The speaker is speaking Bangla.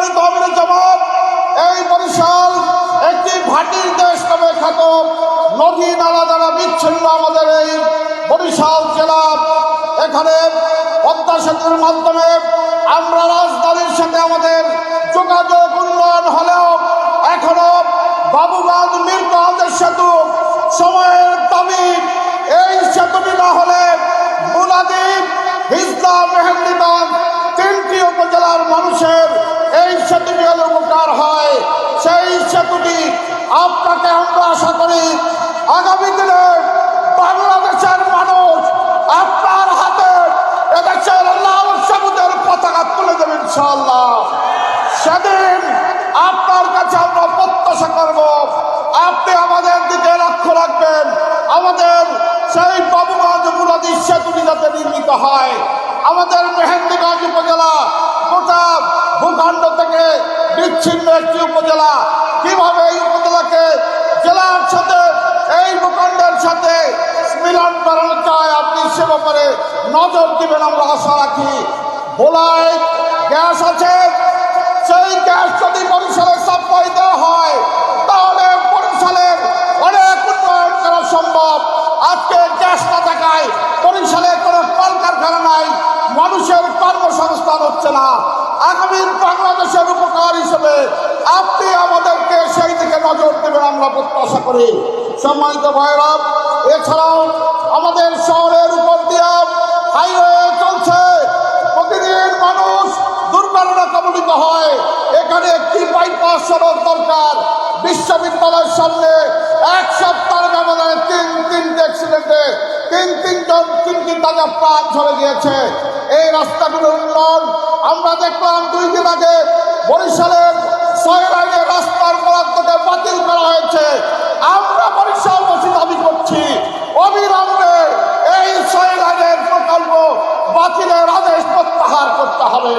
ইসলামী তহবিল জামাত এই বরিশাল একটি ভাটির দেশ নামে খ্যাত, নদী নালা দ্বারা বিচ্ছিন্ন আমাদের এই বরিশাল জেলা। এখানে পদ্মা সেতুর মাধ্যমে আমরা রাজধানীর সাথে আমাদের যোগাযোগ উন্নয়ন হলেও এখনো বাবুগঞ্জ মিরগঞ্জের সেতু সময়ের দাবি। এই সেতুটি না হলে মুলাদ্বীপ, হিজলা, মেহেন্দিগঞ্জ তিনটি উপজেলার মানুষের এই সেতুটি হলে উপকার হয়। সেই সেতুটি আপনাকে আমরা আশা করি আগামী দিনে বাংলাদেশের মানুষ আপনার হাতে এদেশের লাল সবুজের পতাকা তুলে দেবেন ইনশাআল্লাহ। সেদিন আপনার কাছে আমরা প্রত্যাশা করব আপনি আমাদের দিকে লক্ষ্য রাখবেন, আমাদের সেই বাবুগঞ্জ মুলাদি সেতুটি যাতে নির্মিত হয়। আমাদের মেহেন্দিগঞ্জ উপজেলা গোটা ভূখণ্ড থেকে বিচ্ছিন্ন একটি উপজেলা, কিভাবে এই উপজেলাকে জেলার সাথে এই ভূখণ্ডের সাথে মিলন করানো চায় আপনি সে ব্যাপারে নজর দিবেন আমরা আশা রাখি। ভোলায় গ্যাস আছে, সেই গ্যাস যদি বরিশালে সাপ্লাই দেওয়া হয় তাহলে বরিশালের অনেক উন্নয়ন করা সম্ভব। আজকে গ্যাস না থাকায় বরিশালে কোনো কলকারখানা নাই, মানুষের কর্মসংস্থান হচ্ছে না। আগামীর বাংলাদেশের উপকার হিসেবে আপনি আমাদেরকে সেই দিকে নজর দেবেন আমরা প্রত্যাশা করি। সম্মানিত ভাইরা, এছাড়াও আমাদের শহরের উপর দিয়ে হাইওয়ে চলছে, প্রতিদিন মানুষ দুর্ঘটনা কবলিত হয়। এখানে একটি বাইপাস সড়ক দরকার। বিশ্ববিদ্যালয়ের সামনে এক সপ্তাহের ব্যবধানে তিনটি অ্যাক্সিডেন্টে তিনটি তাজা প্রাণ ঝরে গিয়েছে। এই রাস্তাগুলোর উন্নয়ন আমরা দেখলাম 2 দিন আগে বরিশালের 6 লাইনের রাস্তার বরাদ্দকে বাতিল করা হয়েছে। আমরা বরিশালবাসী দাবি করছি অবিলম্বে এই 6 লাইনের প্রকল্প বাতিলের আদেশ প্রত্যাহার করতে হবে।